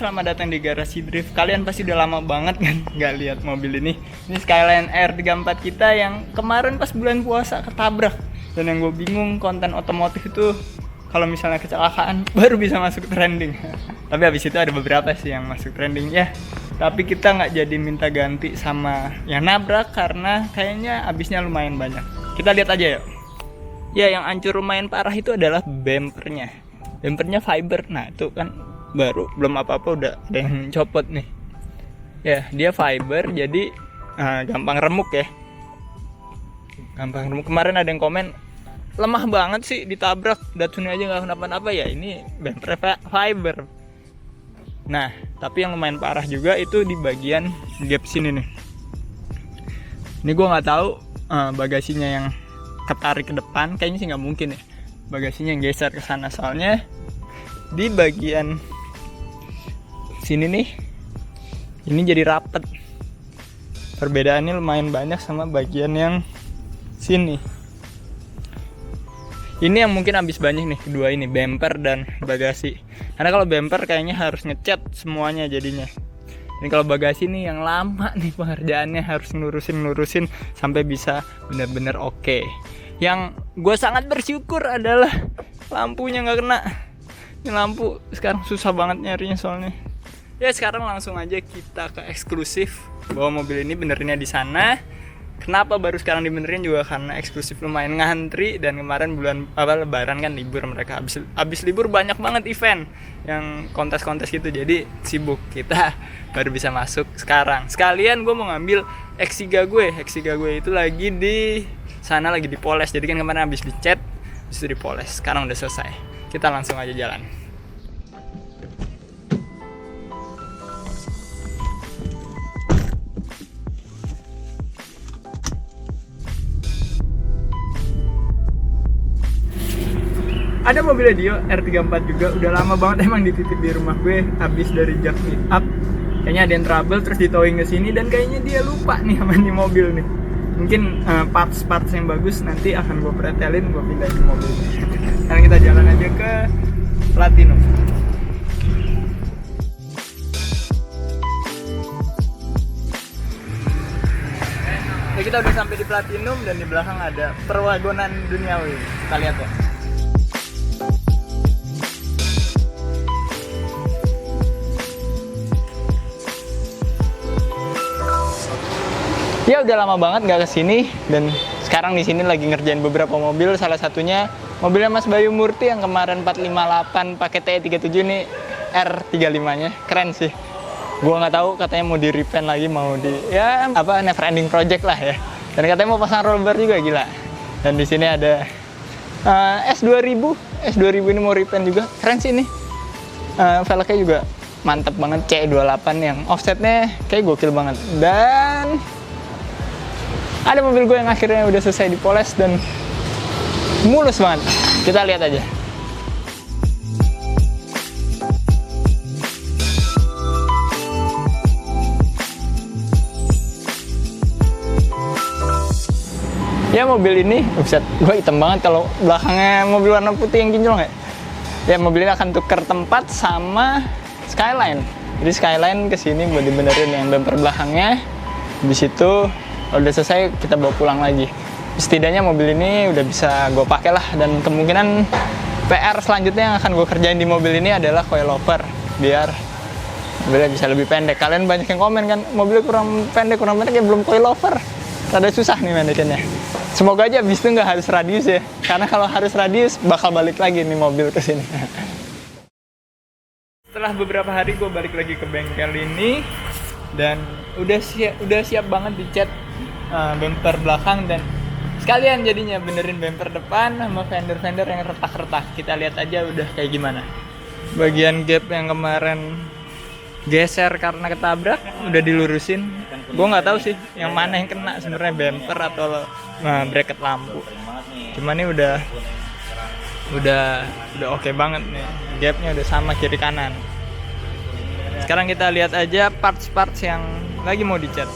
selamat datang di Garasi Drift. Kalian pasti udah lama banget kan nggak lihat mobil ini. Ini Skyline R34 kita yang kemarin pas bulan puasa ketabrak. Dan yang gue bingung, konten otomotif itu kalau misalnya kecelakaan baru bisa masuk trending. Tapi habis itu ada beberapa sih yang masuk trending ya. Tapi kita nggak jadi minta ganti sama yang nabrak karena kayaknya habisnya lumayan banyak. Kita lihat aja yuk. Ya, yang hancur lumayan parah itu adalah bempernya. Bempernya fiber. Nah, itu kan baru, belum apa-apa udah ada yang copot nih. Ya, dia fiber jadi gampang remuk ya. Gampang remuk. Kemarin ada yang komen, lemah banget sih ditabrak, Datsun aja nggak kenapa-napa. Ya ini bemper fiber. Nah, tapi yang lumayan parah juga itu di bagian gap sini nih. Ini gue nggak tahu bagasinya yang ketarik ke depan, kayaknya sih nggak mungkin ya. Bagasinya yang geser ke sana, soalnya di bagian sini nih, ini jadi rapet. Perbedaannya lumayan banyak sama bagian yang sini. Ini yang mungkin habis banyak nih, kedua ini, bumper dan bagasi. Karena kalau bumper kayaknya harus ngecat semuanya jadinya. Ini kalau bagasi nih yang lama nih pengerjaannya, harus ngurusin sampai bisa bener-bener oke. Yang gue sangat bersyukur adalah lampunya nggak kena. Ini lampu sekarang susah banget nyarinya soalnya. Ya, sekarang langsung aja kita ke eksklusif bahwa mobil ini benerinnya di sana. Kenapa baru sekarang dibenerin juga karena eksklusif lumayan ngantri, dan kemarin bulan Lebaran kan libur, mereka habis libur banyak banget event yang kontes-kontes gitu, jadi sibuk. Kita baru bisa masuk sekarang. Sekalian gue mau ngambil X3 gue itu lagi di sana, lagi dipoles. Jadi kan kemarin habis dicat, habis itu dipoles. Sekarang udah selesai. Kita langsung aja jalan. Ada mobilnya Dio R34 juga, udah lama banget emang dititip di rumah gue, habis dari jak meet up. Kayaknya ada yang trouble terus ditowing ke sini, dan kayaknya dia lupa nih sama di mobil nih. Mungkin parts yang bagus nanti akan gue pretelin, gue pindahin ke mobil. Sekarang kita jalan aja ke Platinum. Ya, kita udah sampai di Platinum dan di belakang ada perwagonan duniawi. Kita lihat ya. Ya, udah lama banget nggak kesini, dan sekarang di sini lagi ngerjain beberapa mobil. Salah satunya mobilnya Mas Bayu Murti yang kemarin 458 pakai TE37, nih R35-nya. Keren sih. Gua nggak tahu, katanya mau di repaint lagi, mau di never ending project lah ya. Dan katanya mau pasang roll bar juga, gila. Dan di sini ada S2000 ini mau repaint juga. Keren sih ini. Velgnya juga mantep banget, C28 yang offsetnya kayak gokil banget. Dan ada mobil gue yang akhirnya udah selesai dipoles dan mulus banget. Kita lihat aja. Ya, mobil ini, buset, gue hitam banget kalau belakangnya mobil warna putih yang kinclong ya. Ya, mobil ini akan tuker tempat sama Skyline. Jadi Skyline kesini buat dibenerin yang bumper belakangnya. Di situ kalau udah selesai kita bawa pulang lagi. Setidaknya mobil ini udah bisa gue pakai lah, dan kemungkinan PR selanjutnya yang akan gue kerjain di mobil ini adalah coilover, biar mobilnya bisa lebih pendek. Kalian banyak yang komen kan, mobilnya kurang pendek ya, belum coilover. Rada susah nih pendekannya. Semoga aja abis itu nggak harus radius ya, karena kalau harus radius bakal balik lagi nih mobil ke sini. Setelah beberapa hari gue balik lagi ke bengkel ini, dan udah siap banget dicat bumper belakang, dan sekalian jadinya benerin bumper depan sama fender yang retak-retak. Kita lihat aja udah kayak gimana. Bagian gap yang kemarin geser karena ketabrak udah dilurusin. Gue nggak tahu sih yang mana yang kena sebenarnya, bumper atau bracket lampu. Cuman ini udah oke banget nih. Gapnya udah sama kiri kanan. Sekarang kita lihat aja parts yang lagi mau dicat.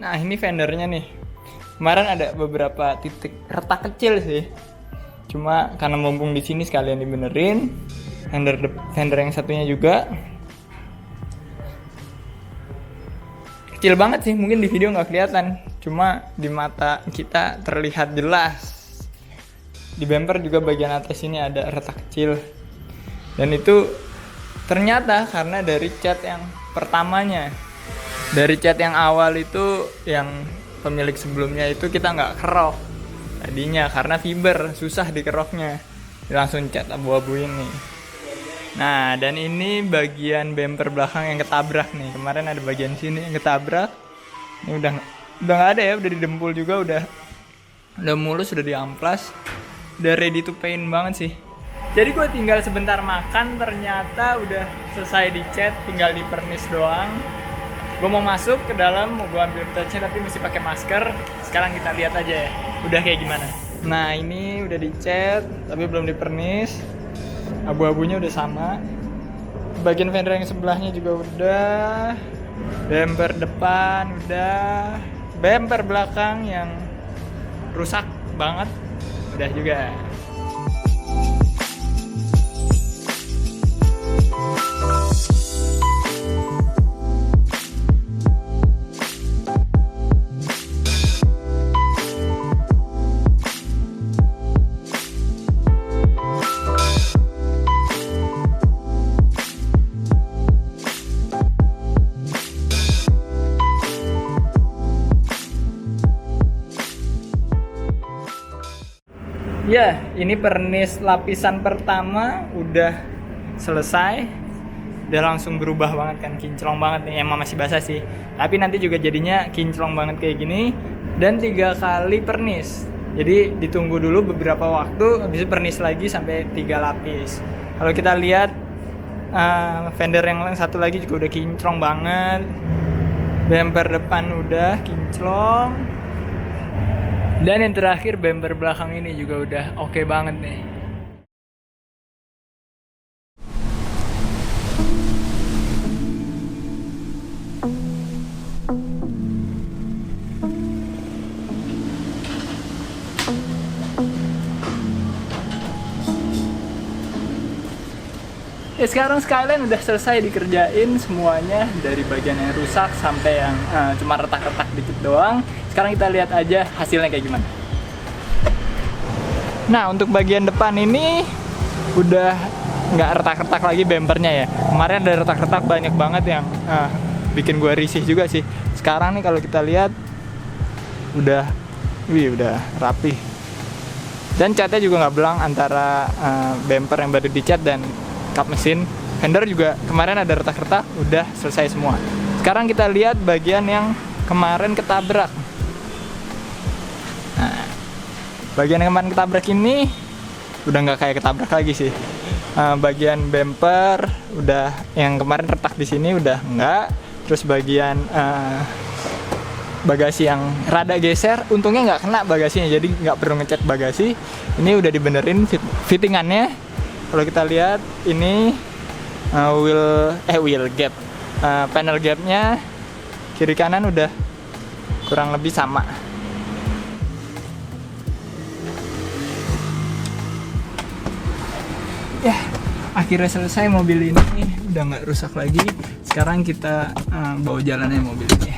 Nah, ini fendernya nih. Kemarin ada beberapa titik retak kecil sih. Cuma karena mumpung di sini sekalian dibenerin. Fender yang satunya juga kecil banget sih, mungkin di video nggak kelihatan. Cuma di mata kita terlihat jelas. Di bumper juga bagian atas ini ada retak kecil. Dan itu ternyata karena dari cat yang pertamanya. Dari cat yang awal itu, yang pemilik sebelumnya itu kita nggak kerok tadinya karena fiber, susah dikeroknya, langsung cat abu-abu ini. Nah, dan ini bagian bumper belakang yang ketabrak nih. Kemarin ada bagian sini yang ketabrak. Ini udah nggak ada ya, udah didempul juga, udah mulus, udah diamplas, udah ready to paint banget sih. Jadi gue tinggal sebentar makan, ternyata udah selesai dicat, tinggal dipernis doang. Gue mau masuk ke dalam, mau gue ambil touchnya tapi mesti pakai masker. Sekarang kita lihat aja ya, udah kayak gimana. Nah, ini udah dicat tapi belum dipernis. Abu-abunya udah sama. Bagian fender yang sebelahnya juga udah. Bumper depan udah. Bumper belakang yang rusak banget udah juga. Ya, ini pernis lapisan pertama udah selesai. Udah langsung berubah banget kan, kinclong banget nih. Emang masih basah sih, tapi nanti juga jadinya kinclong banget kayak gini. Dan 3 kali pernis. Jadi ditunggu dulu beberapa waktu, habis itu pernis lagi sampai 3 lapis. Kalau kita lihat fender yang satu lagi juga udah kinclong banget. Bumper depan udah kinclong. Dan yang terakhir bumper belakang ini juga udah oke banget nih. Ya, sekarang Skyline udah selesai dikerjain semuanya, dari bagian yang rusak sampai yang cuma retak-retak dikit doang. Sekarang kita lihat aja hasilnya kayak gimana. Nah, untuk bagian depan ini udah nggak retak-retak lagi bumpernya ya. Kemarin ada retak-retak banyak banget yang bikin gua risih juga sih. Sekarang nih kalau kita lihat udah rapi. Dan catnya juga nggak belang antara bumper yang baru dicat dan kap mesin. Fender juga kemarin ada retak-retak, udah selesai semua. Sekarang kita lihat bagian yang kemarin ketabrak. Nah, bagian yang kemarin ketabrak ini udah nggak kayak ketabrak lagi sih. Bagian bumper udah, yang kemarin retak di sini udah nggak. Terus bagian bagasi yang rada geser, untungnya nggak kena bagasinya, jadi nggak perlu ngecat bagasi. Ini udah dibenerin fittingannya. Kalau kita lihat ini wheel gap, panel gapnya kiri kanan udah kurang lebih sama. Ya, akhirnya selesai mobil ini, udah nggak rusak lagi. Sekarang kita bawa jalannya mobil ini,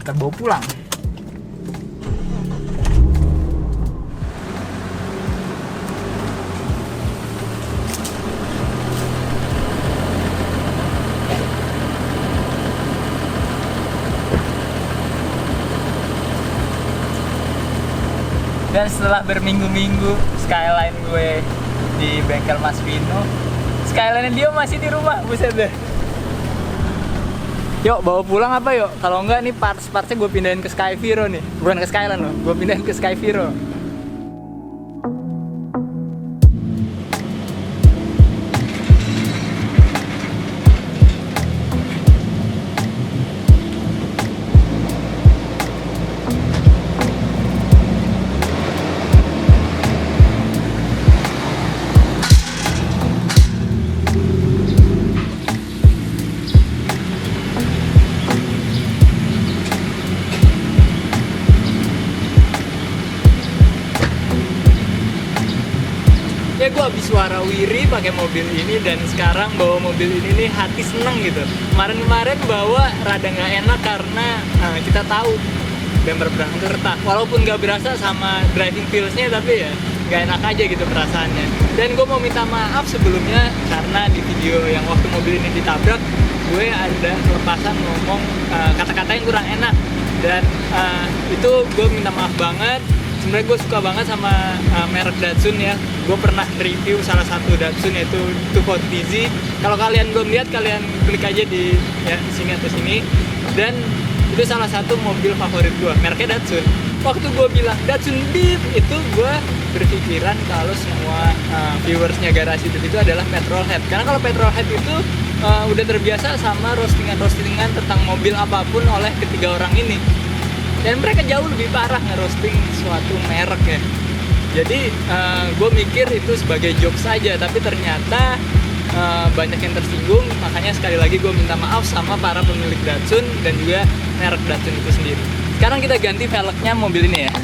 kita bawa pulang. Dan setelah berminggu-minggu Skyline gue di bengkel Mas Vino, Skyline dia masih di rumah, buset deh. Yuk bawa pulang apa yuk? Kalau enggak nih parts-partsnya gue pindahin ke Skyviro nih. Bukan ke Skyline loh, gue pindahin ke Skyviro. Pokoknya gue habis warawiri pakai mobil ini, dan sekarang bawa mobil ini nih hati seneng gitu. Kemarin bawa rada nggak enak karena kita tahu bumper belakang tuh retak. Walaupun nggak berasa sama driving feels-nya, tapi ya nggak enak aja gitu perasaannya. Dan gue mau minta maaf sebelumnya karena di video yang waktu mobil ini ditabrak, gue ada kelepasan ngomong kata-kata yang kurang enak. Dan itu gue minta maaf banget. Sebenarnya gue suka banget sama merek Datsun ya. Gue pernah review salah satu Datsun, yaitu 240Z. Kalau kalian belum lihat, kalian klik aja di sini atau sini. Dan itu salah satu mobil favorit gue, mereknya Datsun. Waktu gue bilang Datsun Beef, itu gue berpikiran kalau semua viewersnya Garasi Beef itu adalah petrolhead. Karena kalau petrolhead itu udah terbiasa sama roastingan tentang mobil apapun oleh ketiga orang ini. Dan mereka jauh lebih parah ngerosting suatu merek ya. Jadi gue mikir itu sebagai joke saja, tapi ternyata banyak yang tersinggung. Makanya sekali lagi gue minta maaf sama para pemilik Datsun dan juga merek Datsun itu sendiri. Sekarang kita ganti velgnya mobil ini ya.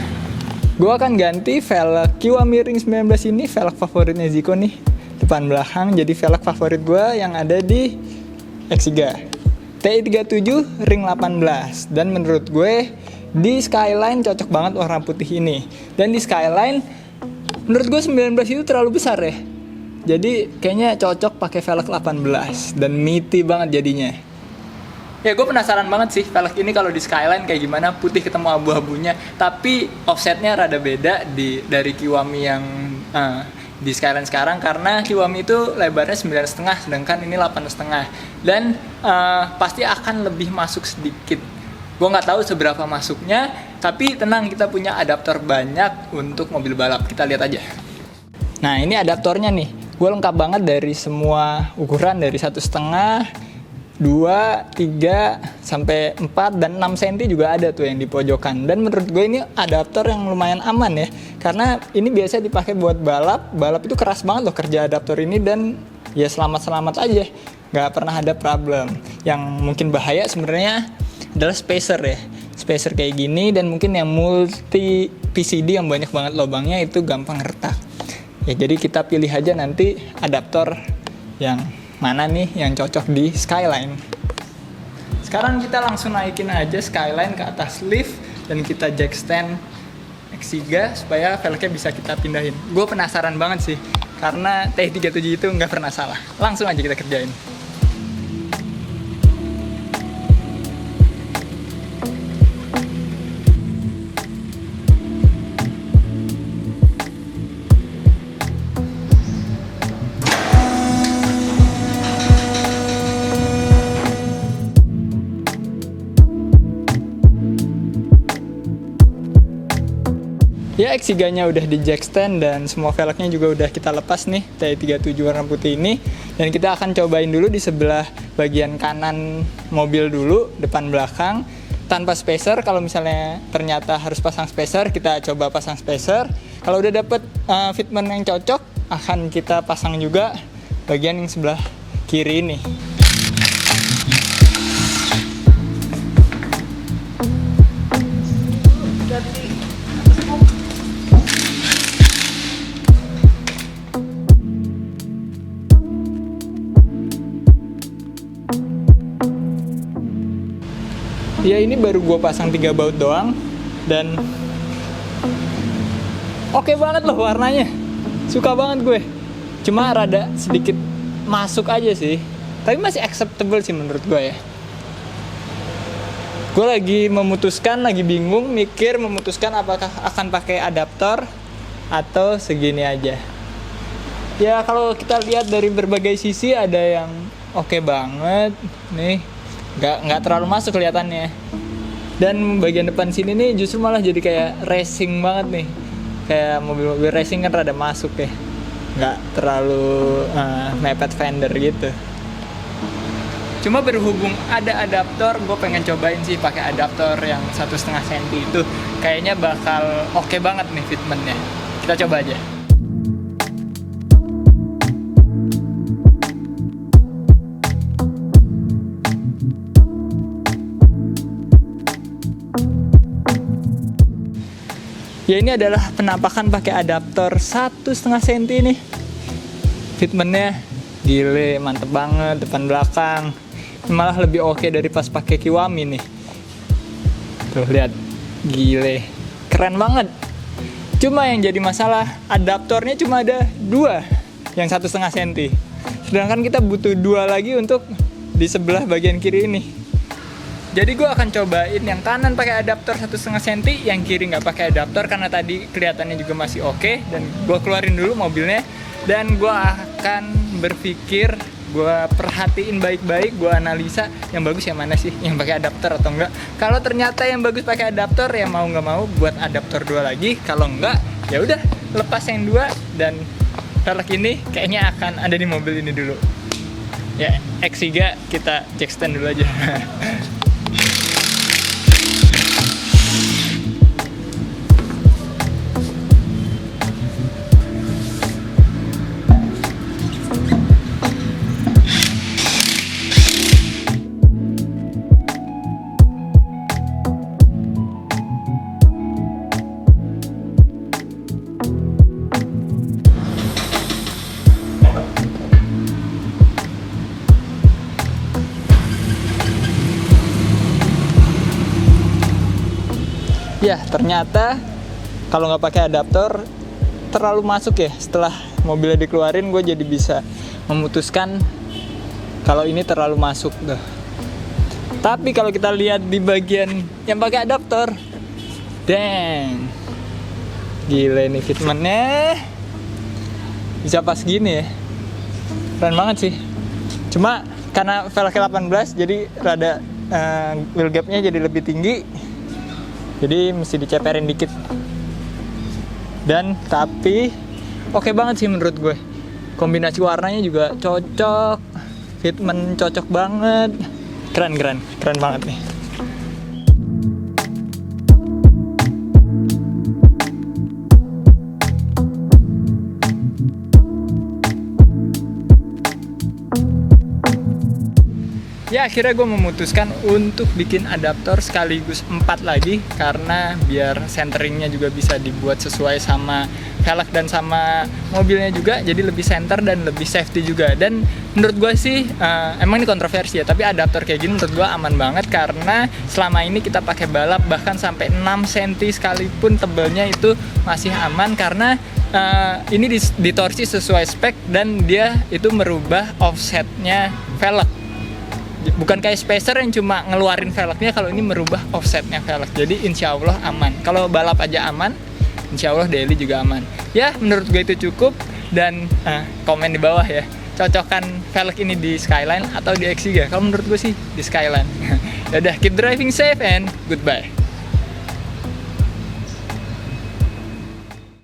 Gue akan ganti velg Kiwami Ring 19 ini, velg favoritnya Zico nih, depan belakang. Jadi velg favorit gue yang ada di X3 TI37 Ring 18. Dan menurut gue di Skyline cocok banget warna putih ini. Dan di Skyline menurut gue 19 itu terlalu besar ya. Jadi kayaknya cocok pakai velg 18 dan meaty banget jadinya. Ya gue penasaran banget sih velg ini kalau di Skyline kayak gimana, putih ketemu abu-abunya. Tapi offsetnya rada beda dari Kiwami yang di Skyline sekarang, karena Kiwami itu lebarnya 9,5 sedangkan ini 8,5. Dan pasti akan lebih masuk sedikit. Gue nggak tahu seberapa masuknya, tapi tenang, kita punya adaptor banyak untuk mobil balap. Kita lihat aja. Nah, ini adaptornya nih. Gue lengkap banget dari semua ukuran, dari 1,5, 2, 3, sampai 4, dan 6 cm juga ada tuh yang di pojokan. Dan menurut gue ini adaptor yang lumayan aman ya. Karena ini biasa dipakai buat balap. Balap itu keras banget loh kerja adaptor ini, dan ya selamat-selamat aja. Nggak pernah ada problem. Yang mungkin bahaya sebenarnya adalah spacer ya. Spacer kayak gini, dan mungkin yang multi PCD yang banyak banget lubangnya itu gampang retak. Ya jadi kita pilih aja nanti adaptor yang mana nih yang cocok di Skyline. Sekarang kita langsung naikin aja Skyline ke atas lift, dan kita jack stand X3 supaya velgnya bisa kita pindahin. Gue penasaran banget sih, karena T37 itu nggak pernah salah. Langsung aja kita kerjain. Ya, X3-nya udah di jack stand dan semua velgnya juga udah kita lepas nih, TI37 warna putih ini. Dan kita akan cobain dulu di sebelah bagian kanan mobil dulu, depan belakang, tanpa spacer. Kalau misalnya ternyata harus pasang spacer, kita coba pasang spacer. Kalau udah dapet fitment yang cocok, akan kita pasang juga bagian yang sebelah kiri ini. Ya ini baru gue pasang 3 baut doang, dan oke banget loh warnanya. Suka banget gue. Cuma rada sedikit masuk aja sih, tapi masih acceptable sih menurut gue ya. Gue lagi bingung memutuskan apakah akan pakai adaptor atau segini aja. Ya kalau kita lihat dari berbagai sisi, ada yang oke banget nih, nggak terlalu masuk kelihatannya. Dan bagian depan sini nih justru malah jadi kayak racing banget nih, kayak mobil-mobil racing kan rada masuk ya, nggak terlalu mepet fender gitu. Cuma berhubung ada adaptor, gue pengen cobain sih pakai adaptor yang 1,5 cm itu. Kayaknya bakal oke banget nih fitmentnya. Kita coba aja. Ya ini adalah penampakan pakai adaptor 1,5 cm nih. fitmentnya gile, mantep banget depan belakang. Malah lebih oke dari pas pakai Kiwami nih. Tuh lihat, gile, keren banget. Cuma yang jadi masalah adaptornya cuma ada 2, yang 1,5 cm. Sedangkan kita butuh 2 lagi untuk di sebelah bagian kiri ini. Jadi gue akan cobain yang kanan pakai adaptor 1,5 cm, yang kiri nggak pakai adaptor karena tadi kelihatannya juga masih oke. Dan gue keluarin dulu mobilnya dan gue akan berpikir, gue perhatiin baik-baik, gue analisa yang bagus yang mana sih, yang pakai adaptor atau enggak. Kalau ternyata yang bagus pakai adaptor, ya mau nggak mau buat adaptor 2 lagi. Kalau enggak, ya udah lepas yang 2 dan velg ini kayaknya akan ada di mobil ini dulu. Ya X3 kita jack stand dulu aja. Ya ternyata kalau nggak pakai adaptor terlalu masuk ya. Setelah mobilnya dikeluarin, gue jadi bisa memutuskan kalau ini terlalu masuk tuh. Tapi kalau kita lihat di bagian yang pakai adaptor, dang, gile nih fitmentnya bisa pas gini ya, keren banget sih. Cuma karena velgnya 18 jadi rada wheel gapnya jadi lebih tinggi. Jadi mesti diceperin dikit. Dan tapi oke banget sih menurut gue. Kombinasi warnanya juga cocok. Fitment cocok banget. Keren banget nih. Ya akhirnya gue memutuskan untuk bikin adaptor sekaligus 4 lagi, karena biar centeringnya juga bisa dibuat sesuai sama velg dan sama mobilnya juga, jadi lebih center dan lebih safety juga. Dan menurut gue sih emang ini kontroversi ya, tapi adaptor kayak gini menurut gue aman banget, karena selama ini kita pakai balap bahkan sampai 6 cm sekalipun tebelnya itu masih aman, karena ini ditorsi sesuai spek dan dia itu merubah offsetnya velg. Bukan kayak spacer yang cuma ngeluarin velgnya, kalau ini merubah offsetnya velg. Jadi insya Allah aman. Kalau balap aja aman, insya Allah daily juga aman. Ya menurut gue itu cukup. Dan komen di bawah ya, cocokkan velg ini di Skyline atau di X3. Kalau menurut gue sih di Skyline. Udah, keep driving safe and goodbye.